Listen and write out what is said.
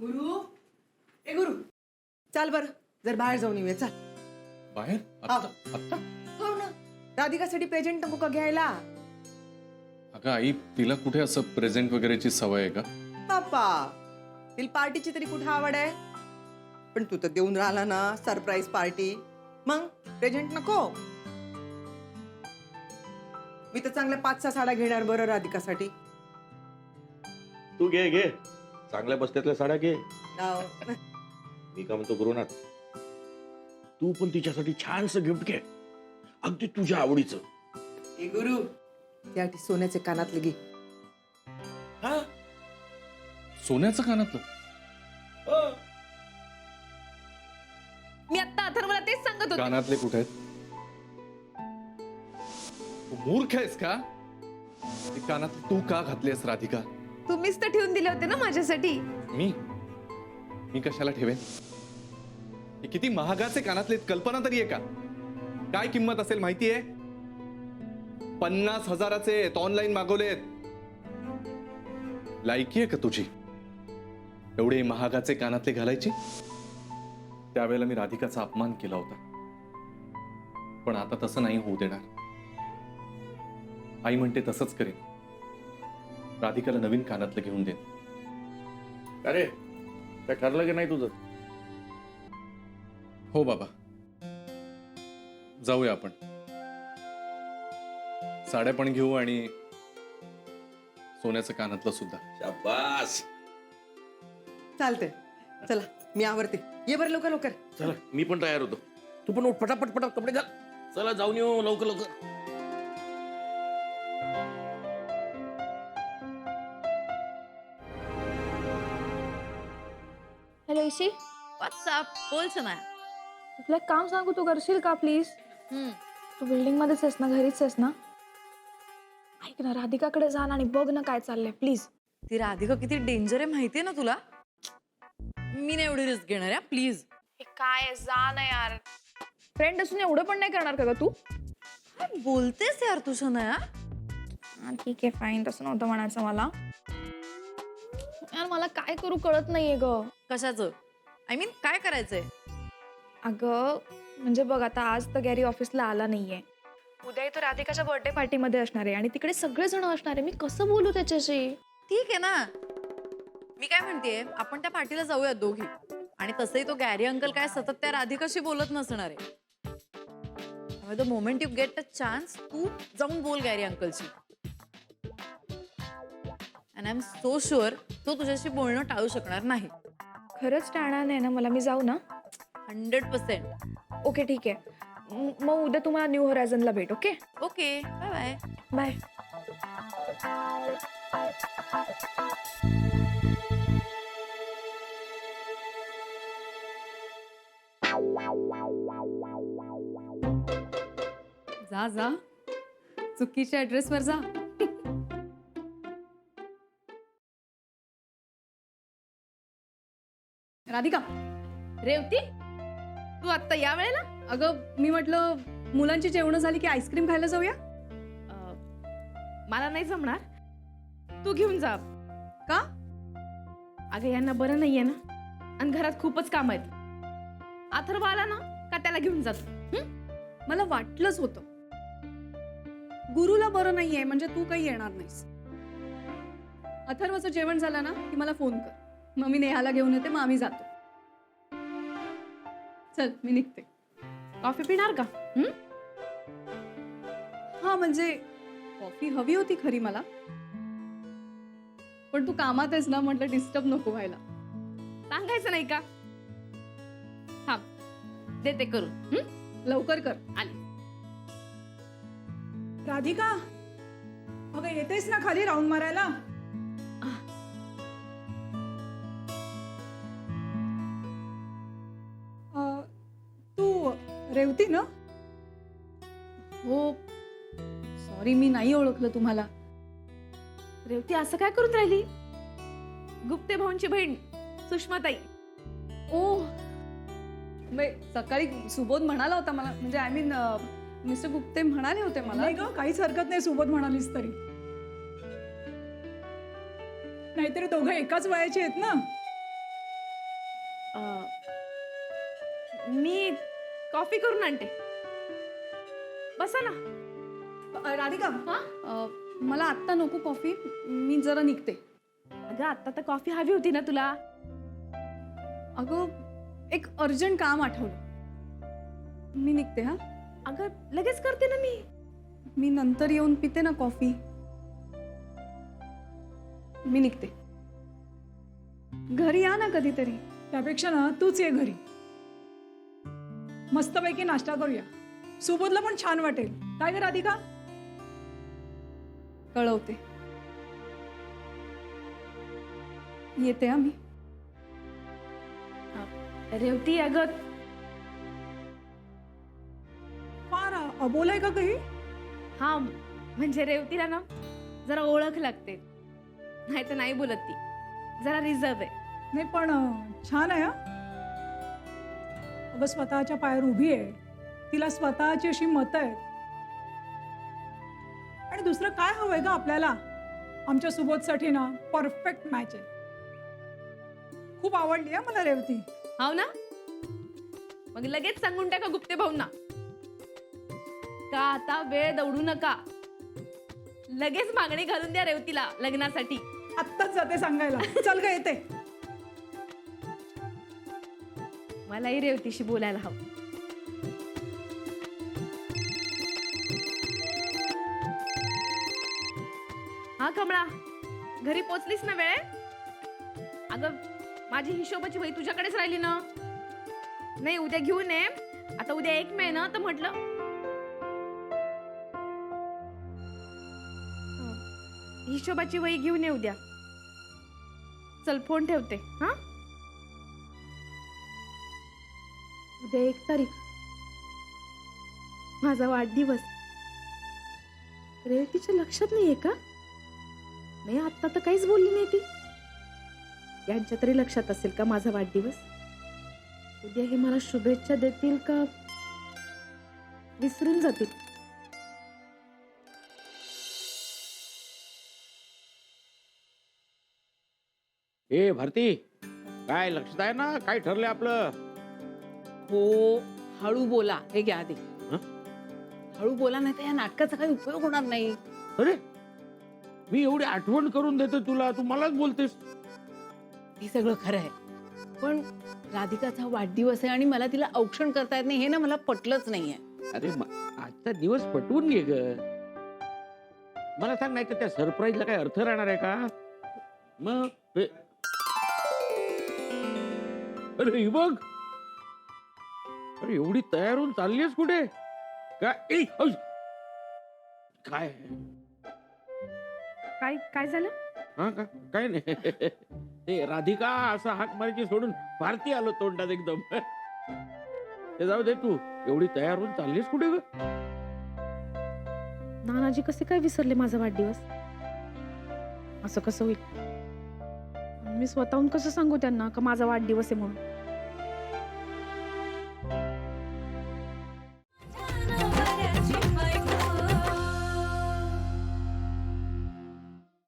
गुरु, ए गुरु, चाल बर जर बाहेर जाऊन येऊया. चाल. बाहेर हा. आत्ता? हो ना, राधिकासाठी प्रेझेंट नको का घ्यायला? अगं आई, तिला कुठे असं प्रेझेंट वगैरेची सवय आहे का? बाप्पा, तिला पार्टीची तरी कुठे आवड आहे? पण तू तर देऊन राहिला ना सरप्राईज पार्टी. मग प्रेझेंट नको? मी तर चांगल्या 5-6 साड्या घेणार बरं राधिकासाठी. तू घे घे, चांगल्या बस्त्यातल्या साड्या घे. जाओ. मी का म्हणतो गुरुनाथ, तू पण तिच्यासाठी छानसं गिफ्ट घे, अगदी तुझ्या आवडीचं. ए गुरु, त्यासाठी सोन्याचे कानातले घे. हा? सोन्याचं कानातलं? मी आता अथर्वला तेच सांगत होते. कानातले कुठे आहेत? तू मूर्ख आहेस का? ते कानातले तू का घातलेस राधिका? तुम्हीच तर ठेवून दिले होते ना माझ्यासाठी. मी कशाला ठेवेन? हे किती महागाचे कानातले आहेत, कल्पना तरी आहे का? काय किंमत असेल माहितीये? 50,000चे आहेत, ऑनलाईन मागवलेत. लायकी आहे का तुझी एवढे महागाचे कानातले घालायची? त्यावेळेला मी राधिकाचा अपमान केला होता, पण आता तसं नाही होऊ देणार. आई म्हणते तसंच करेन. राधिकाला नवीन कानातलं घेऊन देईन. अरे काय ठरलं की नाही तुझं? हो बाबा, जाऊया आपण. साड्या पण घेऊ आणि सोन्याचं कानातलं सुद्धा. शाबास. चालतंय, चला मी आवरते. ये बरं लवकर लवकर. चला मी पण तयार होतो. तू पण उठ, पटापट पटापट कपडे घाल. चला जाऊन येऊ लवकर लवकर. हॅलो ईशी, व्हॉट्सअप बोल ना. तुला एक काम सांगू, तू करशील का प्लीज? तू बिल्डिंग मध्येच आहेस ना, घरीच आहेस ना? ऐक ना, राधिकाकडे जा ना आणि बघ ना काय चाललंय प्लीज. ती राधिका किती डेंजर आहे माहितीये ना तुला. मी नाही एवढी रिस्क घेणार आहे प्लीज. हे काय, जा ना यार. फ्रेंड असून एवढं पण नाही करणार का ग तू? काय बोलतेस यार तू शनाया? ठीक आहे फाईन, तसं नव्हतं म्हणायचं मला. यार मला काय करू कळत नाहीये ग. कशाचं? आय मीन काय करायचंय? अगं म्हणजे बघ, आता आज तर गॅरी ऑफिसला आला नाहीये. उद्या तो राधिकाच्या बर्थडे पार्टीमध्ये असणार आहे आणि तिकडे सगळेजण असणार आहे. मी कसं बोलू त्याच्याशी? ठीक आहे ना, मी काय म्हणतेय, आपण त्या पार्टीला जाऊया दोघी. आणि तसंही तो गॅरी अंकल काय सतत त्या राधिकाशी बोलत नसणार आहे. The moment you get a chance, तू जाऊन बोल गॅरी अंकलशी. And I am so sure तो तुझ्याशी बोलणं टाळू शकणार नाही. खरंच टाळणार नाही ना मला? मी जाऊ ना? 100%. ओके ठीक आहे. मग उद्या तुम्हाला न्यू होरायझनला भेट. Okay okay, bye bye. Bye. जा जा, चुकीच्या ऍड्रेसवर जा. राधिका, रेवती, तू आत्ता या वेळेला? अगं मी म्हटलं मुलांची जेवण झाली की आईस्क्रीम खायला जाऊया. मला नाही जमणार, तू घेऊन जा. का? अगं यांना बरं नाहीये ना, आणि घरात खूपच काम आहेत. अथर्व आला ना का त्याला घेऊन जातो. मला वाटलंच होतं. गुरुला बरं नाहीये म्हणजे तू काही येणार नाहीस. अथर्वचं जेवण झालं ना की मला फोन कर, मग मी नेहाला घेऊन येते, मग आम्ही जातो. चल मी निघते. कॉफी पिणार का? हा म्हणजे कॉफी हवी होती खरी मला, पण तू कामात आहेस ना, म्हटलं डिस्टर्ब नको व्हायला. सांगायचं नाही का? थांब देते करून. लवकर कर. आली. राधिका, अगं येतेस ना खाली राऊंड मारायला? तू रेवती ना? हो सॉरी, मी नाही ओळखलं तुम्हाला. रेवती असं काय करून राहिली? गुप्ते भाऊंची बहीण सुषमाताई. ओ सकाळी सुबोध म्हणाला होता मला, म्हणजे आय मीन मिस्टर गुप्ते म्हणाले होते मला. नाही ग, काहीच हरकत नाही सुबोध म्हणालीस तरी. नाहीतरी दोघं एकाच वयाचे आहेत ना. मी कॉफी करून आणते. बसा ना. राधिका हा? मला आत्ता नको कॉफी, मी जरा निघते. अगं आता तर कॉफी हवी होती ना तुला. अगं एक अर्जंट काम आठवलं, मी निघते. हा, अगं लगेच करते ना मी. मी नंतर येऊन पिते ना कॉफी. मी निघते. घरी या ना कधीतरी. त्यापेक्षा ना तूच ये घरी, मस्तपैकी नाश्ता करूया. सुबोधला पण छान वाटेल. काय ग राधिका? कळवते. येते हा मी. रेवती अगं फार अबोला आहे का काही? हा म्हणजे रेवतीला ना जरा ओळख लागते, नाही तर नाही बोलत ती. जरा रिझर्व आहे. नाही पण छान आहे हा. अगं स्वतःच्या पायावर उभी आहे, तिला स्वतःची अशी मतं आहेत. आणि दुसरं काय हवंय ग आपल्याला? आमच्या सुबोधसाठी ना परफेक्ट मॅच आहे. खूप आवडली आहे मला रेवती. हाव ना, मग लगेच सांगून टाका गुप्ते भाऊंना का आता वेळ दौडू नका. लगेच मागणी घालून द्या रेवतीला लग्नासाठी. आत्ताच जाते सांगायला. चल ग येते. मलाही रेवतीशी बोलायला हवं. हा कमळा, घरी पोचलीस ना वेळे? अगं माझी हिशोबाची वही तुझ्याकडेच राहिली ना. नाही उद्या घेऊन ये. आता उद्या 1 मे ना, तर म्हटलं हिशोबाची वही घेऊन ये उद्या. चल फोन ठेवते. हा, उद्या 1 तारीख माझा वाढदिवस. रेवतीच्या लक्षात नाहीये का? नाही आता तर काहीच बोलली नाही ती. यांच्या तरी लक्षात असेल का माझा वाढदिवस? उद्या हे मला शुभेच्छा देतील का विसरून जातील? ए भारती, काय लक्षात आहे ना काय ठरलंय आपलं? हो, हळू बोला. हे घ्या आधी. हं? हळू बोला, नाही तर या नाटकाचा काही उपयोग होणार नाही. अरे मी एवढी आठवण करून देतो तुला, तू मलाच बोलतेस. हे सगळं खरं आहे, पण राधिकाचा वाढदिवस आहे आणि मला तिला औक्षण करता येत नाही, हे ना मला पटलंच नाहीये. अरे आजचा दिवस पटवून घे ग. मला सांग, नाही तर त्या सरप्राईजला काय अर्थ राहणार आहे का? मग अरे ही बघ, अरे एवढी तयार होऊन चाललीस कुठे? काय काय काय काय झालं? हा का? काय नाही. ते राधिका असं हाक मारायची सोडून भारती आलो तोंडात एकदम. ते जाऊ दे, तू एवढी तयार होऊन चाललीस कुठे ग? नानाजी कसे काय विसरले माझा वाढदिवस? असं कसं होईल? मी स्वतःहून कसं सांगू त्यांना का माझा वाढदिवस आहे म्हणून?